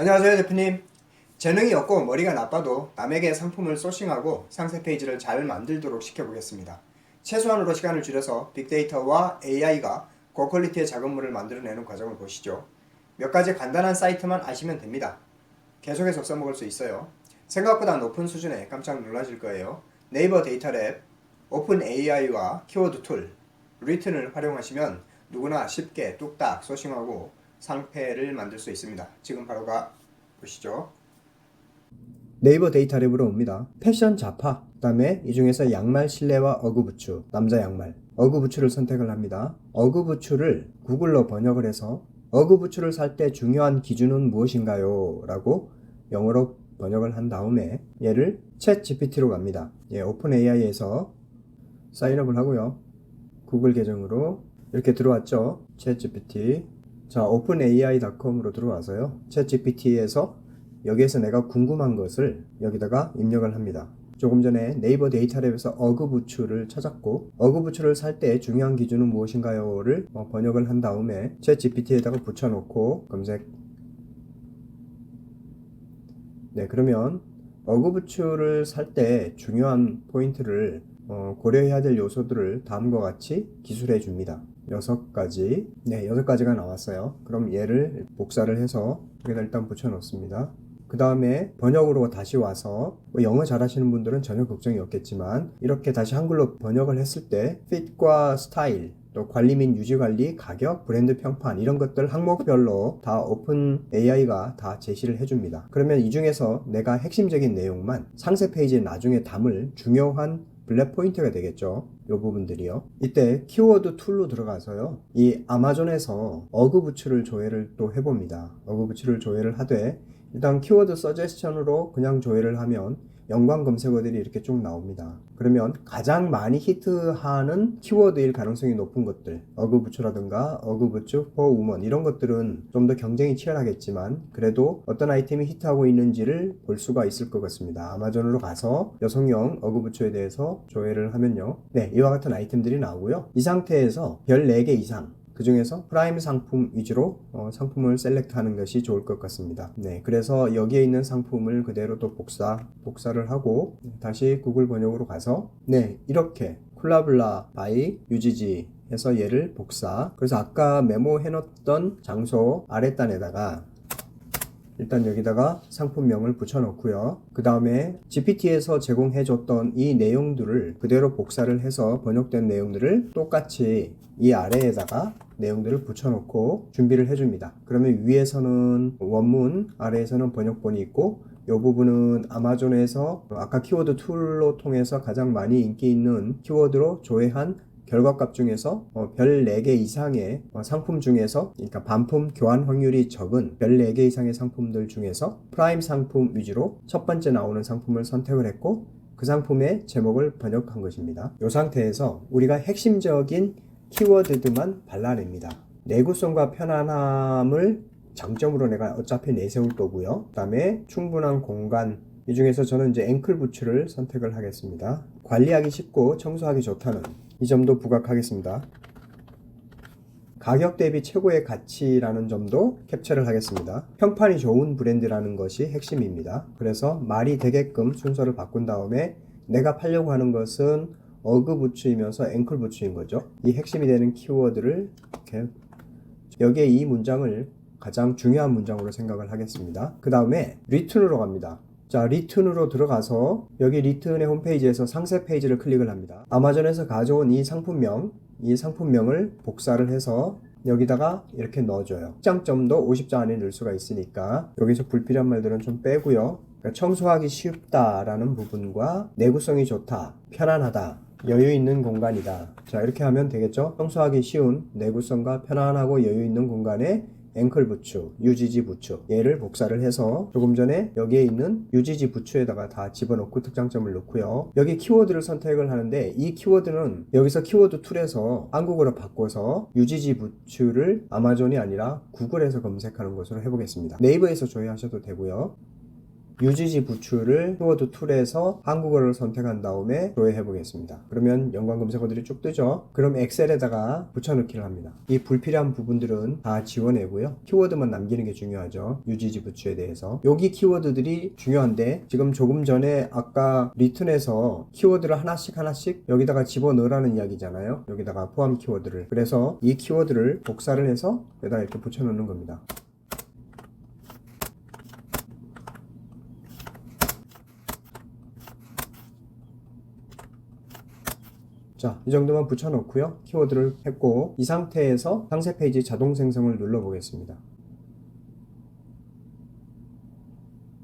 안녕하세요 대표님. 재능이 없고 머리가 나빠도 남에게 상품을 소싱하고 상세 페이지를 잘 만들도록 시켜보겠습니다. 최소한으로 시간을 줄여서 빅데이터와 AI가 고퀄리티의 작업물을 만들어내는 과정을 보시죠. 몇 가지 간단한 사이트만 아시면 됩니다. 계속해서 써먹을 수 있어요. 생각보다 높은 수준에 깜짝 놀라실 거예요. 네이버 데이터랩, 오픈 AI와 키워드 툴, 리튼을 활용하시면 누구나 쉽게 뚝딱 소싱하고 상패를 만들 수 있습니다. 지금 바로 가 보시죠. 네이버 데이터랩으로 옵니다. 패션 잡화, 그 다음에 이 중에서 양말 실내와 어그부츠, 남자 양말, 어그부츠를 선택을 합니다. 어그부츠를 구글로 번역을 해서 어그부츠를 살 때 중요한 기준은 무엇인가요? 라고 영어로 번역을 한 다음에 얘를 챗 GPT로 갑니다. 오픈 AI에서 사인업을 하고요. 구글 계정으로 이렇게 들어왔죠. 챗 GPT. 자, openai.com으로 들어와서요. 챗 GPT에서 여기에서 내가 궁금한 것을 여기다가 입력을 합니다. 조금 전에 네이버 데이터랩에서 어그부츠를 찾았고 어그부츠를 살 때 중요한 기준은 무엇인가요를 번역을 한 다음에 챗 GPT에다가 붙여놓고 검색. 네, 그러면 어그부츠를 살 때 중요한 포인트를 고려해야 될 요소들을 다음과 같이 기술해 줍니다. 6가지. 네, 6가지가 나왔어요. 그럼 얘를 복사를 해서 여기다 일단 붙여 놓습니다. 그 다음에 번역으로 다시 와서 영어 잘하시는 분들은 전혀 걱정이 없겠지만 이렇게 다시 한글로 번역을 했을 때 핏과 스타일, 또 관리 및 유지관리, 가격, 브랜드 평판 이런 것들 항목별로 다 오픈 AI가 다 제시를 해줍니다. 그러면 이 중에서 내가 핵심적인 내용만 상세 페이지에 나중에 담을 중요한 블랙 포인트가 되겠죠. 이 부분들이요. 이때 키워드 툴로 들어가서요. 이 아마존에서 어그부츠를 조회를 또 해봅니다. 어그부츠를 조회를 하되 일단 키워드 서제스션으로 그냥 조회를 하면 연관 검색어들이 이렇게 쭉 나옵니다. 그러면 가장 많이 히트하는 키워드일 가능성이 높은 것들, 어그부츠라든가 어그부츠 for woman 이런 것들은 좀 더 경쟁이 치열하겠지만 그래도 어떤 아이템이 히트하고 있는지를 볼 수가 있을 것 같습니다. 아마존으로 가서 여성용 어그부츠에 대해서 조회를 하면요. 네, 이와 같은 아이템들이 나오고요. 이 상태에서 별 4개 이상 그 중에서 프라임 상품 위주로 상품을 셀렉트하는 것이 좋을 것 같습니다. 네, 그래서 여기에 있는 상품을 그대로 또 복사를 하고 다시 구글 번역으로 가서 네, 이렇게 콜라블라 바이 유지지 해서 얘를 복사. 그래서 아까 메모해 놓던 장소 아랫단에다가 일단 여기다가 상품명을 붙여놓고요. 그 다음에 GPT에서 제공해줬던 이 내용들을 그대로 복사를 해서 번역된 내용들을 똑같이 이 아래에다가 내용들을 붙여놓고 준비를 해줍니다. 그러면 위에서는 원문, 아래에서는 번역본이 있고 이 부분은 아마존에서 아까 키워드 툴로 통해서 가장 많이 인기 있는 키워드로 조회한 결과값 중에서 별 4개 이상의 상품 중에서, 그러니까 반품 교환 확률이 적은 별 4개 이상의 상품들 중에서 프라임 상품 위주로 첫 번째 나오는 상품을 선택을 했고 그 상품의 제목을 번역한 것입니다. 이 상태에서 우리가 핵심적인 키워드들만 발라냅니다. 내구성과 편안함을 장점으로 내가 어차피 내세울 거고요. 그 다음에 충분한 공간, 이 중에서 저는 이제 앵클 부츠를 선택을 하겠습니다. 관리하기 쉽고 청소하기 좋다는 이 점도 부각하겠습니다. 가격 대비 최고의 가치라는 점도 캡처를 하겠습니다. 평판이 좋은 브랜드라는 것이 핵심입니다. 그래서 말이 되게끔 순서를 바꾼 다음에 내가 팔려고 하는 것은 어그 부츠이면서 앵클 부츠인 거죠. 이 핵심이 되는 키워드를 이렇게 여기에 이 문장을 가장 중요한 문장으로 생각을 하겠습니다. 그 다음에 리튼으로 갑니다. 자, 리튼으로 들어가서 여기 리튼의 홈페이지에서 상세 페이지를 클릭을 합니다. 아마존에서 가져온 이 상품명을 복사를 해서 여기다가 이렇게 넣어줘요. 입장점도 50자 안에 넣을 수가 있으니까 여기서 불필요한 말들은 좀 빼고요. 그러니까 청소하기 쉽다라는 부분과 내구성이 좋다, 편안하다, 여유 있는 공간이다. 자, 이렇게 하면 되겠죠? 청소하기 쉬운 내구성과 편안하고 여유 있는 공간에 앵클 부츠, 유지지 부츠 얘를 복사를 해서 조금 전에 여기에 있는 유지지 부츠에다가 다 집어넣고 특장점을 넣고요. 여기 키워드를 선택을 하는데 이 키워드는 여기서 키워드 툴에서 한국어로 바꿔서 유지지 부츠를 아마존이 아니라 구글에서 검색하는 것으로 해보겠습니다. 네이버에서 조회하셔도 되고요. UGG 부츠를 키워드 툴에서 한국어를 선택한 다음에 조회해 보겠습니다. 그러면 연관 검색어들이 쭉 뜨죠. 그럼 엑셀에다가 붙여넣기를 합니다. 이 불필요한 부분들은 다 지워내고요. 키워드만 남기는 게 중요하죠. UGG 부츠에 대해서. 여기 키워드들이 중요한데 지금 조금 전에 아까 리튼에서 키워드를 하나씩 여기다가 집어넣으라는 이야기잖아요. 여기다가 포함 키워드를. 그래서 이 키워드를 복사를 해서 여기다 이렇게 붙여넣는 겁니다. 자, 이 정도만 붙여놓고요. 키워드를 했고 이 상태에서 상세 페이지 자동 생성을 눌러 보겠습니다.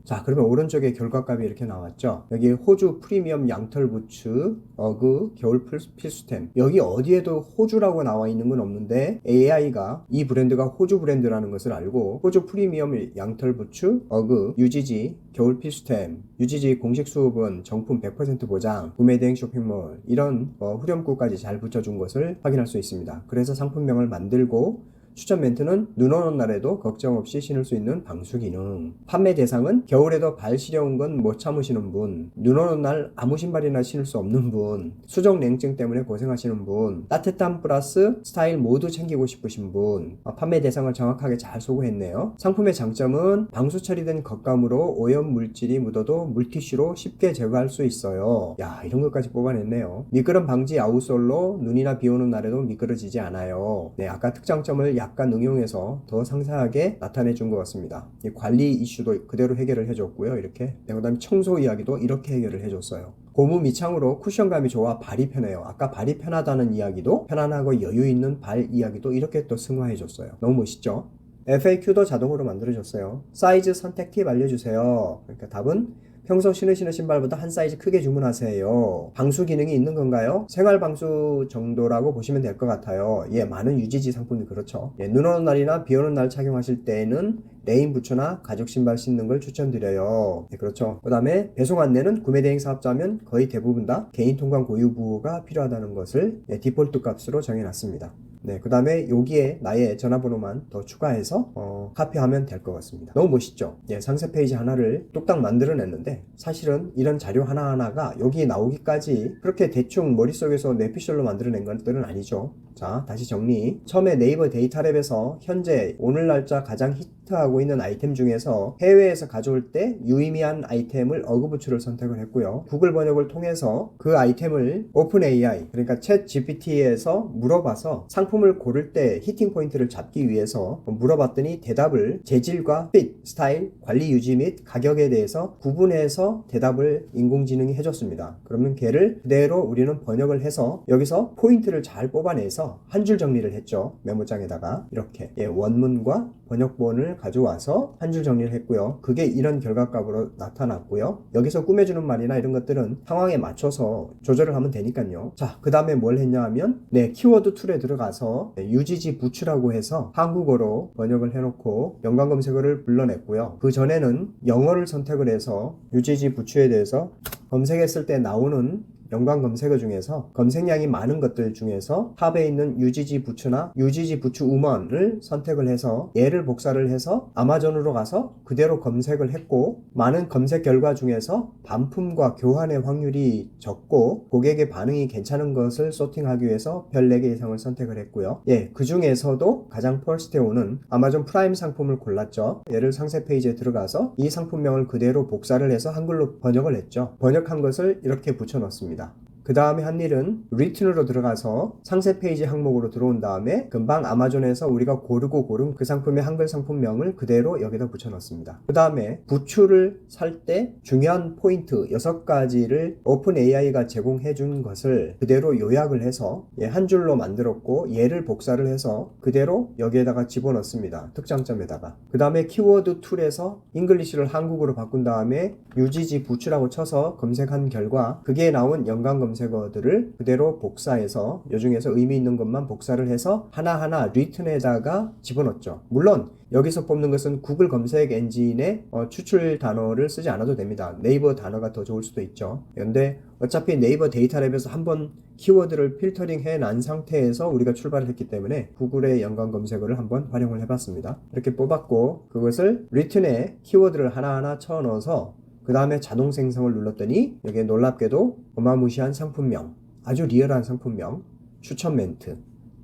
자, 그러면 오른쪽에 결과값이 이렇게 나왔죠. 여기 호주 프리미엄 양털 부츠 어그 겨울 필수템. 여기 어디에도 호주라고 나와 있는 건 없는데 AI가 이 브랜드가 호주 브랜드라는 것을 알고 호주 프리미엄 양털 부츠 어그 UGG 겨울 필수템, UGG 공식 수업은 정품 100% 보장, 구매 대행 쇼핑몰 이런 후렴구까지 잘 붙여준 것을 확인할 수 있습니다. 그래서 상품명을 만들고 추천 멘트는 눈 오는 날에도 걱정 없이 신을 수 있는 방수 기능. 판매 대상은 겨울에도 발 시려운 건 못 참으시는 분, 눈 오는 날 아무 신발이나 신을 수 없는 분, 수족 냉증 때문에 고생하시는 분, 따뜻함 플러스 스타일 모두 챙기고 싶으신 분. 판매 대상을 정확하게 잘 소구했네요. 상품의 장점은 방수 처리된 겉감으로 오염 물질이 묻어도 물티슈로 쉽게 제거할 수 있어요. 야, 이런 것까지 뽑아냈네요. 미끄럼 방지 아웃솔로 눈이나 비 오는 날에도 미끄러지지 않아요. 네, 아까 특장점을 약간 응용해서 더 상세하게 나타내 준 것 같습니다. 이 관리 이슈도 그대로 해결을 해줬고요. 이렇게. 그 다음에 청소 이야기도 이렇게 해결을 해줬어요. 고무 밑창으로 쿠션감이 좋아 발이 편해요. 아까 발이 편하다는 이야기도 편안하고 여유 있는 발 이야기도 이렇게 또 승화해줬어요. 너무 멋있죠? FAQ도 자동으로 만들어줬어요. 사이즈 선택 팁 알려주세요. 그러니까 답은 평소 신으시는 신발보다 한 사이즈 크게 주문하세요. 방수 기능이 있는 건가요? 생활 방수 정도라고 보시면 될 것 같아요. 예, 많은 UGG 상품이 그렇죠. 예, 눈 오는 날이나 비 오는 날 착용하실 때에는 레인 부츠나 가죽 신발 신는 걸 추천드려요. 네, 그렇죠. 그 다음에 배송 안내는 구매 대행 사업자면 거의 대부분 다 개인 통관 고유 부호가 필요하다는 것을 디폴트 값으로 정해놨습니다. 네, 그 다음에 여기에 나의 전화번호만 더 추가해서 카피하면 될 것 같습니다. 너무 멋있죠? 예, 상세 페이지 하나를 뚝딱 만들어냈는데 사실은 이런 자료 하나하나가 여기 나오기까지 그렇게 대충 머릿속에서 뇌피셜로 만들어낸 것들은 아니죠. 자, 다시 정리. 처음에 네이버 데이터랩에서 현재 오늘 날짜 가장 히트하고 있는 아이템 중에서 해외에서 가져올 때 유의미한 아이템을 어그부츠를 선택을 했고요. 구글 번역을 통해서 그 아이템을 오픈 AI, 그러니까 챗 GPT에서 물어봐서 상품을 고를 때 히팅 포인트를 잡기 위해서 물어봤더니 대답을 재질과 핏, 스타일, 관리 유지 및 가격에 대해서 구분해서 대답을 인공지능이 해줬습니다. 그러면 걔를 그대로 우리는 번역을 해서 여기서 포인트를 잘 뽑아내서 한 줄 정리를 했죠. 메모장에다가 이렇게 원문과 번역본을 가져와서 한 줄 정리를 했고요. 그게 이런 결과값으로 나타났고요. 여기서 꾸며주는 말이나 이런 것들은 상황에 맞춰서 조절을 하면 되니까요. 자, 그 다음에 뭘 했냐 하면 키워드 툴에 들어가서 UGG 부츠라고 해서 한국어로 번역을 해놓고 연관 검색어를 불러냈고요. 그 전에는 영어를 선택을 해서 UGG 부츠에 대해서 검색했을 때 나오는 연관 검색어 중에서 검색량이 많은 것들 중에서 탑에 있는 UGG 부츠나 UGG 부츠 우먼을 선택을 해서 얘를 복사를 해서 아마존으로 가서 그대로 검색을 했고 많은 검색 결과 중에서 반품과 교환의 확률이 적고 고객의 반응이 괜찮은 것을 소팅하기 위해서 별 4개 이상을 선택을 했고요. 그 중에서도 가장 퍼스트에 오는 아마존 프라임 상품을 골랐죠. 얘를 상세 페이지에 들어가서 이 상품명을 그대로 복사를 해서 한글로 번역을 했죠. 번역한 것을 이렇게 붙여 넣습니다. 그 다음에 한 일은 리튼으로 들어가서 상세 페이지 항목으로 들어온 다음에 금방 아마존에서 우리가 고르고 고른 그 상품의 한글 상품명을 그대로 여기다 붙여 넣습니다. 그 다음에 부츠를 살 때 중요한 포인트 6가지를 오픈 AI가 제공해 준 것을 그대로 요약을 해서 한 줄로 만들었고 얘를 복사를 해서 그대로 여기에다가 집어넣습니다. 특장점에다가. 그 다음에 키워드 툴에서 잉글리시를 한국어로 바꾼 다음에 UGG 부츠라고 쳐서 검색한 결과 그게 나온 연관 검색어들을 그대로 복사해서 이 중에서 의미 있는 것만 복사를 해서 하나하나 리튼에다가 집어넣었죠. 물론 여기서 뽑는 것은 구글 검색 엔진의 추출 단어를 쓰지 않아도 됩니다. 네이버 단어가 더 좋을 수도 있죠. 그런데 어차피 네이버 데이터랩에서 한번 키워드를 필터링 해난 상태에서 우리가 출발을 했기 때문에 구글의 연관 검색어를 한번 활용을 해봤습니다. 이렇게 뽑았고 그것을 리튼에 키워드를 하나하나 쳐넣어서 그 다음에 자동 생성을 눌렀더니 여기에 놀랍게도 어마무시한 상품명, 아주 리얼한 상품명, 추천 멘트,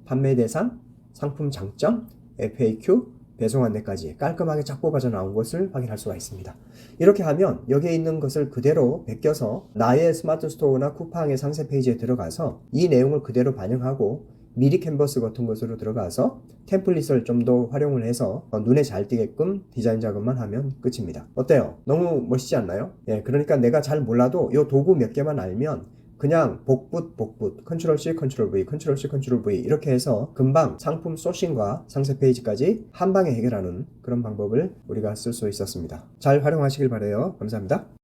판매 대상, 상품 장점, FAQ, 배송 안내까지 깔끔하게 쫙 뽑아져 나온 것을 확인할 수가 있습니다. 이렇게 하면 여기에 있는 것을 그대로 베껴서 나의 스마트 스토어나 쿠팡의 상세 페이지에 들어가서 이 내용을 그대로 반영하고 미리 캔버스 같은 것으로 들어가서 템플릿을 좀 더 활용을 해서 눈에 잘 띄게끔 디자인 작업만 하면 끝입니다. 어때요? 너무 멋있지 않나요? 예, 그러니까 내가 잘 몰라도 이 도구 몇 개만 알면 그냥 복붙, 컨트롤 C, 컨트롤 V, 컨트롤 C, 컨트롤 V 이렇게 해서 금방 상품 소싱과 상세 페이지까지 한 방에 해결하는 그런 방법을 우리가 쓸 수 있었습니다. 잘 활용하시길 바라요. 감사합니다.